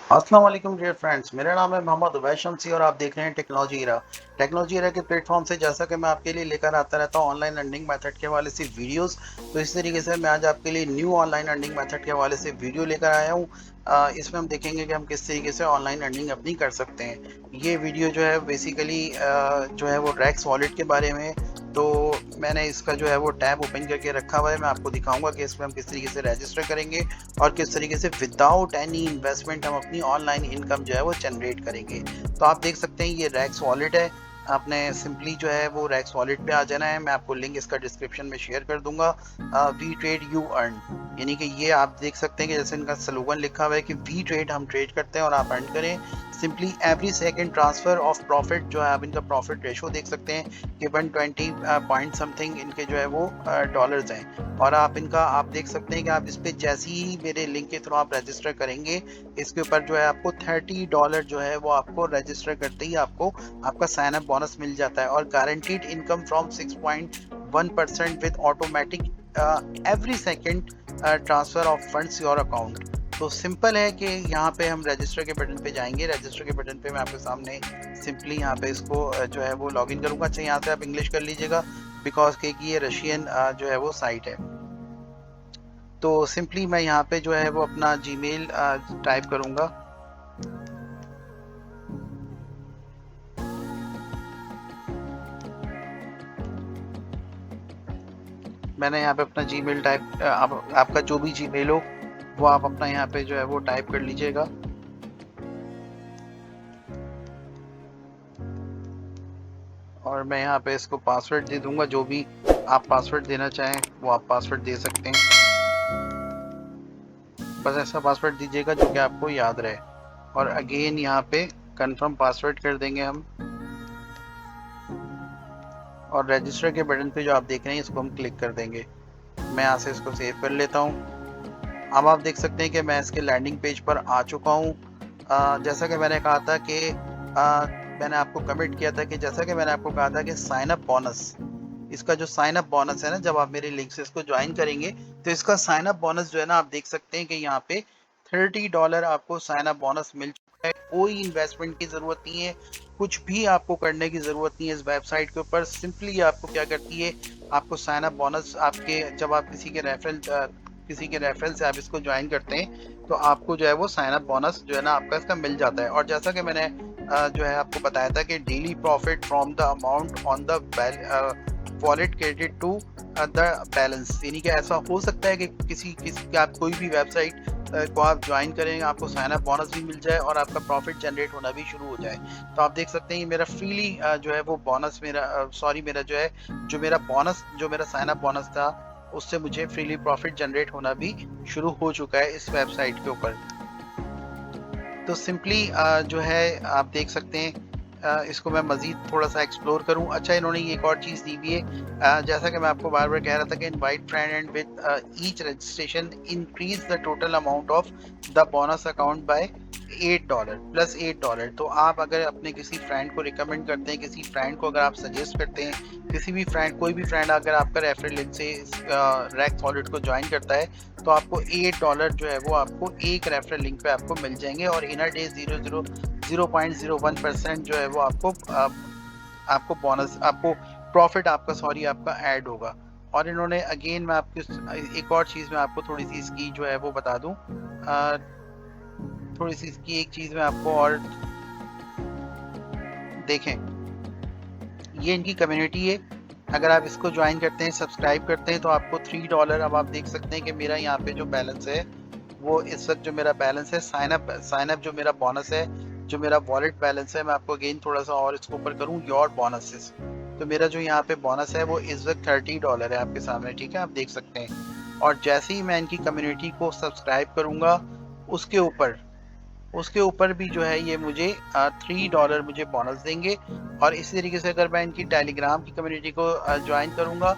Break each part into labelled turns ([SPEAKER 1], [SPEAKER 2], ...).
[SPEAKER 1] अस्सलाम वालेकुम dear friends, मेरा नाम है मोहम्मद उवैस शम्सी और आप देख रहे हैं टेक्नोलॉजी इरा। टेक्नोलॉजी इरा के प्लेटफॉर्म से जैसा कि मैं आपके लिए लेकर आता रहता हूँ ऑनलाइन अर्निंग मेथड के हवाले से वीडियोस, तो इस तरीके से मैं आज आपके लिए न्यू ऑनलाइन अर्निंग मेथड के हवाले से वीडियो लेकर आया हूँ। इसमें हम देखेंगे कि हम किस तरीके से ऑनलाइन अर्निंग अपनी कर सकते हैं। ये वीडियो जो है बेसिकली जो है वो रैक्स वॉलेट के बारे में है। तो मैंने इसका जो है वो टैब ओपन करके रखा हुआ है। मैं आपको दिखाऊंगा कि इसमें हम किस तरीके से रजिस्टर करेंगे और किस तरीके से विदाउट एनी इन्वेस्टमेंट हम अपनी ऑनलाइन इनकम जो है वो जनरेट करेंगे। तो आप देख सकते हैं ये रैक्स वॉलेट है। आपने सिंपली जो है वो रैक्स वॉलेट पे आ जाना है। मैं आपको लिंक इसका डिस्क्रिप्शन में शेयर कर दूंगा। वी ट्रेड यू अर्न, यानी कि ये आप देख सकते हैं कि जैसे इनका स्लोगन लिखा हुआ है कि वी ट्रेड, हम ट्रेड करते हैं और आप अर्न करें। Simply every second transfer of profit, जो है आप इनका प्रॉफिट रेशो देख सकते हैं कि 120 पॉइंट समथिंग इनके जो है वो डॉलर्स हैं। और आप इनका आप देख सकते हैं कि आप इस पे जैसे ही मेरे लिंक के थ्रू आप रजिस्टर करेंगे, इसके ऊपर जो है आपको $30 जो है वो आपको रजिस्टर करते ही आपको आपका साइन अप बोनस मिल जाता है। और guaranteed income from 6.1% with automatic every second transfer of funds your account. तो सिंपल है कि यहाँ पे हम रजिस्टर के बटन पे जाएंगे। रजिस्टर के बटन पे मैं आपके सामने सिंपली यहाँ पे इसको जो है वो लॉगिन करूंगा। अच्छा, यहाँ से आप इंग्लिश कर लीजिएगा बिकॉज कि ये रशियन जो है वो साइट है। तो सिंपली मैं यहाँ पे जो है वो अपना जीमेल टाइप करूँगा। मैंने यहाँ पे अपना जीमेल टाइप आपका जो भी जीमेल हो वो आप अपना यहाँ पे जो है वो टाइप कर लीजिएगा। और मैं यहाँ पे इसको पासवर्ड दे दूंगा। जो भी आप पासवर्ड देना चाहें वो आप पासवर्ड दे सकते हैं। बस ऐसा पासवर्ड दीजिएगा जो कि आपको याद रहे। और अगेन यहाँ पे कंफर्म पासवर्ड कर देंगे हम। और रजिस्टर के बटन पे जो आप देख रहे हैं इसको हम क्लिक कर देंगे। मैं यहाँ से इसको सेव कर लेता हूँ। अब आप देख सकते हैं कि मैं इसके लैंडिंग पेज पर आ चुका हूँ। जैसा कि मैंने कहा था कि मैंने आपको कमिट किया था कि जैसा कि मैंने आपको कहा था कि साइन अप बोनस, इसका जो साइन अप बोनस है ना, जब आप मेरे लिंक से इसको ज्वाइन करेंगे तो इसका साइन अप बोनस जो है ना, आप देख सकते हैं कि यहाँ पे $30 आपको साइन अप बोनस मिल चुका है। कोई इन्वेस्टमेंट की ज़रूरत नहीं है, कुछ भी आपको करने की ज़रूरत नहीं है। इस वेबसाइट के ऊपर सिंपली आपको क्या करती है, आपको साइन अप बोनस आपके जब आप किसी के रेफरल से आप इसको ज्वाइन करते हैं तो आपको जो है वो साइन अप बोनस जो है ना आपका इसका मिल जाता है। और जैसा कि मैंने जो है आपको बताया था कि daily profit from the amount on the wallet credit to the balance, यानी कि ऐसा हो सकता है कि किसी आप कोई भी वेबसाइट को आप ज्वाइन करें, आपको साइन अप बोनस भी मिल जाए और आपका प्रॉफिट जनरेट होना भी शुरू हो जाए। तो आप देख सकते हैं ये मेरा फ्रीली जो है वो बोनस मेरा सॉरी मेरा जो है जो मेरा बोनस जो मेरा साइन अप बोनस था उससे मुझे फ्रीली प्रॉफिट जनरेट होना भी शुरू हो चुका है इस वेबसाइट के ऊपर। तो सिंपली जो है आप देख सकते हैं इसको मैं मज़ीद थोड़ा सा एक्सप्लोर करूं। अच्छा, इन्होंने ये एक और चीज़ दी हुई है। जैसा कि मैं आपको बार बार कह रहा था कि invite friend and with each registration increase the total amount of the bonus account by $8 plus $8। तो आप अगर अपने किसी फ्रेंड को रिकमेंड करते हैं, किसी फ्रेंड को अगर आप सजेस्ट करते हैं, किसी भी फ्रेंड कोई भी फ्रेंड अगर आपका रेफरल लिंक से रैक्स वॉलेट को ज्वाइन करता है तो आपको $8 जो है वो आपको एक रेफरल लिंक पे आपको मिल जाएंगे। और इन अ डे 0.01% जो है वो आपको बोनस आपको प्रॉफिट आपका सॉरी आपका ऐड होगा। और इन्होंने अगेन मैं आपको एक और चीज़ मैं आपको थोड़ी सी इसकी जो है वो बता दूं। थोड़ी सी इसकी एक चीज़ मैं आपको और देखें, ये इनकी कम्युनिटी है। अगर आप इसको ज्वाइन करते हैं, सब्सक्राइब करते हैं तो आपको $3, अब आप देख सकते हैं कि मेरा यहाँ पे जो बैलेंस है वो इस वक्त जो मेरा बैलेंस है साइन अप जो मेरा बोनस है, जो मेरा वॉलेट बैलेंस है, मैं आपको अगेन थोड़ा सा और इसके ऊपर करूँ योर बोनसेस। तो मेरा जो यहाँ पे बोनस है वो इस वक्त $30 है आपके सामने, ठीक है, आप देख सकते हैं। और जैसे ही मैं इनकी कम्युनिटी को सब्सक्राइब करूँगा उसके ऊपर उसके ऊपर भी जो है ये मुझे $3 मुझे बोनस देंगे। और इसी तरीके से अगर मैं इनकी टेलीग्राम की कम्युनिटी को ज्वाइन करूंगा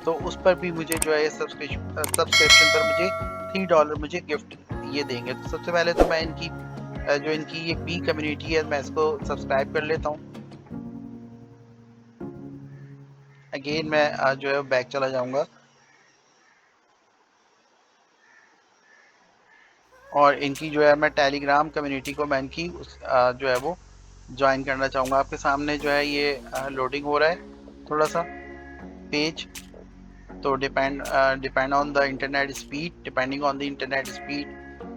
[SPEAKER 1] तो उस पर भी मुझे जो है सब्सक्रिप्शन पर मुझे $3 मुझे गिफ्ट ये देंगे। तो सबसे पहले तो मैं इनकी जो इनकी ये बी कम्युनिटी है मैं इसको सब्सक्राइब कर लेता हूँ। अगेन मैं जो है बैक चला जाऊंगा और इनकी जो है मैं टेलीग्राम कम्युनिटी को मैं इनकी जो है वो ज्वाइन करना चाहूँगा। आपके सामने जो है ये लोडिंग हो रहा है थोड़ा सा पेज। तो depend on the internet speed, depending on the internet speed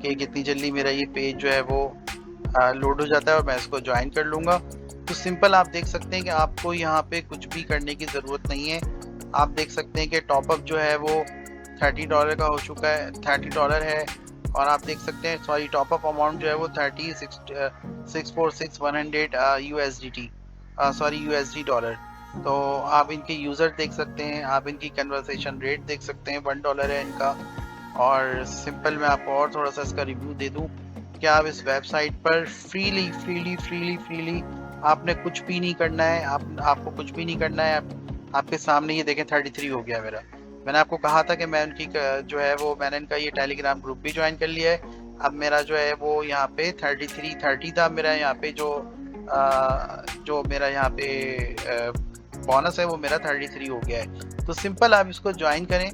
[SPEAKER 1] कि कितनी जल्दी मेरा ये पेज जो है वो लोड हो जाता है और मैं इसको ज्वाइन कर लूँगा। तो सिंपल आप देख सकते हैं कि आपको यहाँ पे कुछ भी करने की ज़रूरत नहीं है। आप देख सकते हैं कि टॉपअप जो है वो $30 का हो चुका है, $30 है। और आप देख सकते हैं, सॉरी, टॉपअप अमाउंट जो है वो 646,100 USDT, सॉरी USD डॉलर। तो आप इनके यूज़र देख सकते हैं, आप इनकी कन्वर्सेशन रेट देख सकते हैं, $1 है इनका। और सिंपल मैं आपको और थोड़ा सा इसका रिव्यू दे दूं कि आप इस वेबसाइट पर फ्रीली फ्रीली फ्रीली फ्रीली आपने कुछ भी नहीं करना है। आपको कुछ भी नहीं करना है। आपके सामने ये देखें 33 हो गया मेरा। मैंने आपको कहा था कि मैं उनकी जो है वो मैंने इनका ये टेलीग्राम ग्रुप भी ज्वाइन कर लिया है। अब मेरा जो है वो यहाँ पे 30 था मेरा यहाँ पे जो मेरा यहाँ पे बोनस है वो मेरा 33 हो गया है। तो सिंपल आप इसको ज्वाइन करें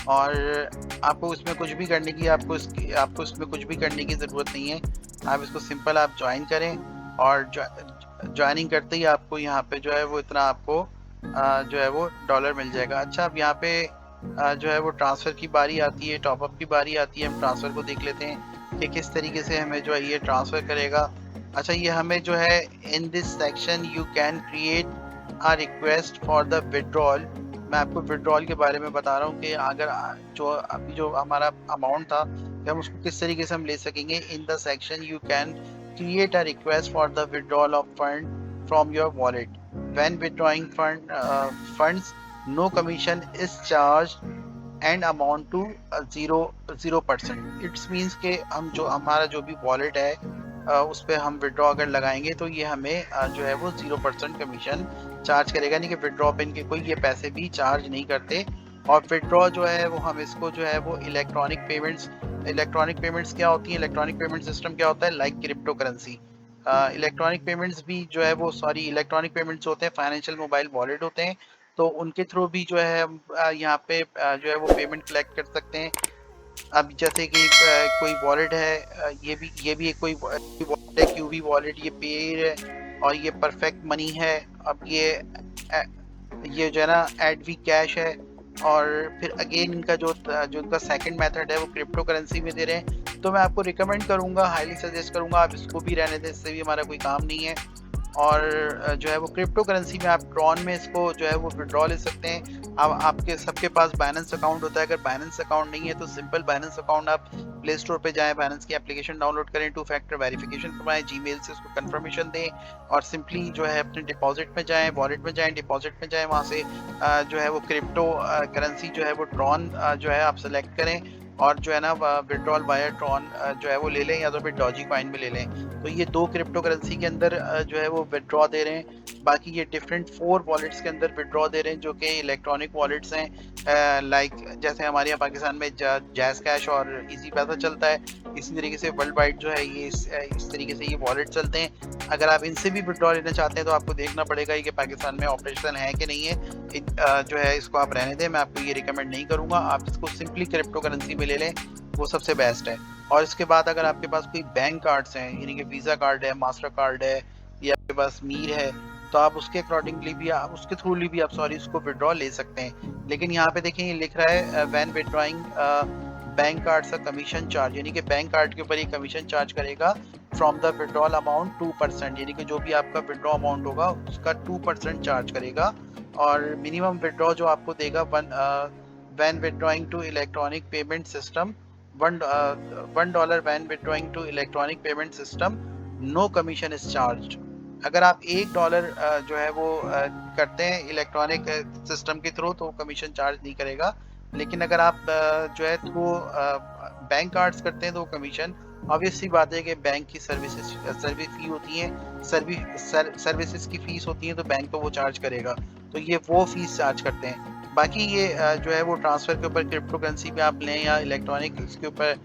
[SPEAKER 1] और आपको इसमें कुछ भी करने की आपको इसमें कुछ भी करने की ज़रूरत नहीं है। आप इसको सिंपल आप ज्वाइन करें और ज्वाइनिंग करते ही आपको यहाँ पे जो है वो इतना आपको जो है वो डॉलर मिल जाएगा। अच्छा, अब यहाँ पे जो है वो ट्रांसफ़र की बारी आती है, टॉपअप की बारी आती है। हम ट्रांसफ़र को देख लेते हैं कि किस तरीके से हमें जो है ये ट्रांसफ़र करेगा। अच्छा, ये हमें जो है in this section you can create a request for the withdrawal. मैं आपको विड्रॉल के बारे में बता रहा हूँ कि अगर जो अभी जो हमारा अमाउंट था कि हम उसको किस तरीके से हम ले सकेंगे। In the section you can create a request for the withdrawal of fund from your wallet when withdrawing funds, no commission is charge and amount to 0%। It's means के हम जो हमारा जो भी वॉलेट है उस पर हम विड्रॉ अगर लगाएंगे तो ये हमें जो है वो 0% कमीशन चार्ज करेगा। नहीं कि विड्रॉ पे इनके कोई ये पैसे भी चार्ज नहीं करते। और विड्रॉ जो है वो हम इसको जो है वो इलेक्ट्रॉनिक पेमेंट्स क्या होती हैं, इलेक्ट्रॉनिक पेमेंट सिस्टम क्या होता है, like crypto currency. Electronic payments भी जो है वो सॉरी इलेक्ट्रॉनिक पेमेंट्स होते हैं, फाइनेंशियल मोबाइल वॉलेट होते हैं। तो उनके थ्रू भी जो है हम यहाँ पे जो है वो पेमेंट कलेक्ट कर सकते हैं। अब जैसे कि कोई वॉलेट है, ये भी एक कोई वॉलेट है, क्यूबी वॉलेट, ये पेयर है और ये परफेक्ट मनी है। अब ये जो है ना एड वी कैश है। और फिर अगेन इनका जो इनका सेकंड मेथड है वो क्रिप्टो करेंसी में दे रहे हैं। तो मैं आपको रिकमेंड करूंगा, हाईली सजेस्ट करूंगा आप इसको भी रहने दें, इससे भी हमारा कोई काम नहीं है। और जो है वो क्रिप्टो करेंसी में आप ट्रॉन में इसको जो है वो विड्रॉ ले सकते हैं। अब आपके सबके पास बाइनेंस अकाउंट होता है, अगर बाइनेंस अकाउंट नहीं है तो सिंपल बाइनेंस अकाउंट आप प्ले स्टोर पे जाएं, बाइनेंस की एप्लीकेशन डाउनलोड करें, 2 फैक्टर वेरिफिकेशन करवाएं, जीमेल से उसको कंफर्मेशन दें और सिंपली जो है अपने डिपॉजिट में जाएं, वॉलेट में जाएं, डिपॉजिट में जाएं, वहाँ से जो है वो क्रिप्टो करेंसी जो है वो ट्रॉन जो है आप सेलेक्ट करें और जो है ना विड्रॉल वाया ट्रॉन जो है वो ले लें या तो फिर डॉजी कॉइन में ले लें। तो ये 2 क्रिप्टो करेंसी के अंदर जो है वो विड्रॉ दे रहे हैं। बाकी ये डिफरेंट 4 वॉलेट्स के अंदर विड्रॉ दे रहे हैं जो कि इलेक्ट्रॉनिक वॉलेट्स हैं। लाइक जैसे हमारे यहाँ पाकिस्तान में जैज़ कैश और इजी पैसा चलता है, इसी तरीके से वर्ल्ड वाइड जो है ये इस तरीके से ये वॉलेट चलते हैं। अगर आप इनसे भी विड्रॉ लेना चाहते हैं तो आपको देखना पड़ेगा कि पाकिस्तान में ऑपरेशन है कि नहीं है। जो है इसको आप रहने दें, मैं आपको ये रिकमेंड नहीं करूँगा। आप इसको सिंपली क्रिप्टो करेंसी में ले लें, वो सबसे बेस्ट है। और इसके बाद अगर आपके पास कोई बैंक कार्ड्स हैं, यानी कि वीज़ा कार्ड है, मास्टर कार्ड है या आपके पास मीर है, तो आप उसके अकॉर्डिंगली भी आप उसके थ्रूली भी आप सॉरी उसको विड्रॉ ले सकते हैं। लेकिन यहाँ पे देखें ये लिख रहा है when withdrawing bank cards a commission charge, यानी कि बैंक कार्ड के ऊपर ये कमीशन चार्ज करेगा फ्रॉम द विड्रॉल अमाउंट 2%, यानी कि जो भी आपका विड्रॉ अमाउंट होगा उसका 2% चार्ज करेगा। और मिनिमम विड्रॉ जो आपको देगा when withdrawing to electronic payment system $1 when withdrawing to electronic payment system, no commission is charge. अगर आप $1 जो है वो करते हैं इलेक्ट्रॉनिक सिस्टम के थ्रू तो कमीशन चार्ज नहीं करेगा। लेकिन अगर आप जो है थ्रू बैंक कार्ड्स करते हैं तो कमीशन, ऑब्वियस सी बात है कि बैंक की सर्विस फी होती है, सर्विसेज की फीस होती है, तो बैंक तो वो चार्ज करेगा। तो ये वो फीस चार्ज करते हैं। बाकी ये जो है वो ट्रांसफ़र के ऊपर क्रिप्टो करेंसी पे आप लें या इलेक्ट्रॉनिक इसके ऊपर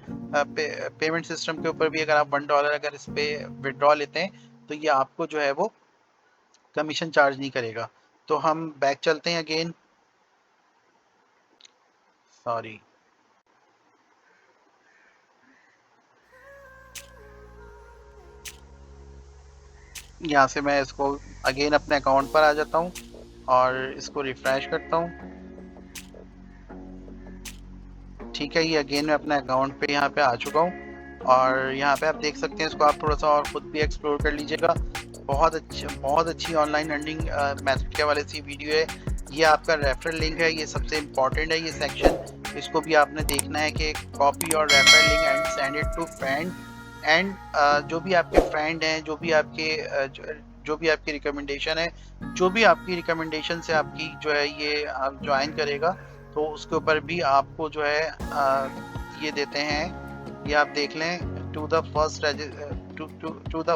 [SPEAKER 1] पेमेंट सिस्टम के ऊपर भी अगर आप $1 अगर इस पे विड्रॉ लेते हैं तो ये आपको जो है वो कमीशन चार्ज नहीं करेगा। तो हम बैक चलते हैं अगेन, सॉरी। यहाँ से मैं इसको अगेन अपने अकाउंट पर आ जाता हूँ और इसको रिफ्रेश करता हूँ। ठीक है, ये अगेन मैं अपने अकाउंट पे यहाँ पे आ चुका हूँ और यहाँ पे आप देख सकते हैं, इसको आप थोड़ा-सा और खुद भी एक्सप्लोर कर लीजिएगा। बहुत अच्छी ऑनलाइन अर्निंग मेथड के हवाले से वीडियो है। ये आपका रेफरल लिंक है, ये सबसे इम्पोर्टेंट है ये सेक्शन। इसको भी आपने देखना है कि कॉपी और referral link and send it to friend एंड जो भी आपके फ्रेंड हैं, जो भी आपकी रिकमेंडेशन है, जो भी आपकी रिकमेंडेशन से आपकी जो है ये जॉइन करेगा, तो उसके ऊपर भी आपको जो है ये देते हैं, ये आप देख लें, to the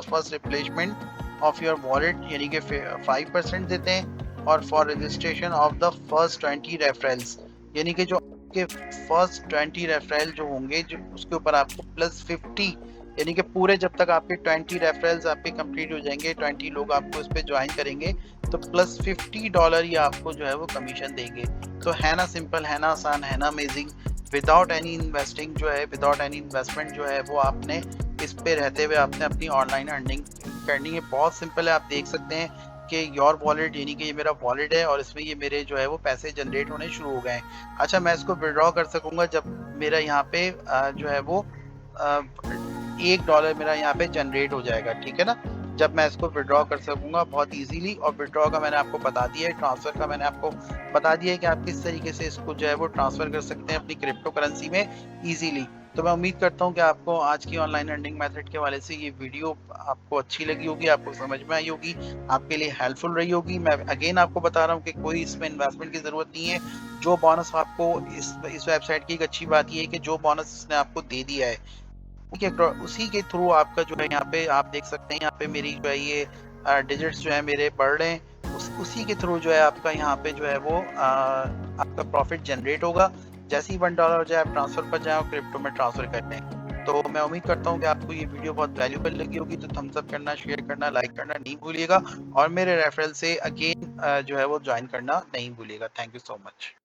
[SPEAKER 1] first replacement of your wallet, यानी कि 5% देते हैं। और for registration of the first 20 referrals, यानी कि जो आपके फर्स्ट 20 रेफरल जो होंगे, जो उसके ऊपर आपको +50, यानी कि पूरे जब तक आपके 20 रेफरल्स आपके कंप्लीट हो जाएंगे, 20 लोग आपको इस पे ज्वाइन करेंगे, तो +$50 ये आपको जो है वो कमीशन देंगे। तो है ना सिंपल, है ना आसान, है ना अमेजिंग। विदाउट एनी इन्वेस्टिंग जो है, विदाउट एनी इन्वेस्टमेंट जो है वो आपने इस पे रहते हुए आपने अपनी ऑनलाइन अर्निंग करनी है। बहुत सिंपल है, आप देख सकते हैं कि योर वॉलेट, यानी कि ये मेरा वॉलेट है और इसमें ये मेरे जो है वो पैसे जनरेट होने शुरू हो गए हैं। अच्छा, मैं इसको विड्रॉ कर सकूंगा जब मेरा यहाँ पे जो है वो $1 मेरा यहाँ पे जनरेट हो जाएगा, ठीक है ना। जब मैं इसको विड्रॉ कर सकूंगा बहुत इजीली। और विड्रॉ का मैंने आपको बता दिया है, ट्रांसफर का मैंने आपको बता दिया है कि आप किस तरीके से इसको जो है वो ट्रांसफर कर सकते हैं अपनी क्रिप्टो करेंसी में इजीली। तो मैं उम्मीद करता हूँ कि आपको आज की ऑनलाइन अर्निंग मेथड के हवाले से ये वीडियो आपको अच्छी लगी होगी, आपको समझ में आई होगी, आपके लिए हेल्पफुल रही होगी। मैं अगेन आपको बता रहा हूँ कि कोई इसमें इन्वेस्टमेंट की जरूरत नहीं है। जो बोनस आपको इस वेबसाइट की एक अच्छी बात ये है कि जो बोनस इसने आपको दे दिया है, उसी के थ्रू आपका जो है यहाँ पे आप देख सकते हैं, यहाँ पे मेरी जो है ये डिजिट्स जो है मेरे बढ़ रहे हैं। उसी के थ्रू जो है आपका यहाँ पे जो है वो आपका प्रॉफिट जनरेट होगा। जैसे ही $1 हो जाए, आप ट्रांसफर पर जाए और क्रिप्टो में ट्रांसफर कर दें। तो मैं उम्मीद करता हूँ कि आपको ये वीडियो बहुत वैल्यूबल लगी होगी। तो थम्स अप करना, शेयर करना, लाइक करना नहीं भूलिएगा और मेरे रेफरल से अगेन जो है वो ज्वाइन करना नहीं भूलिएगा। Thank you so much.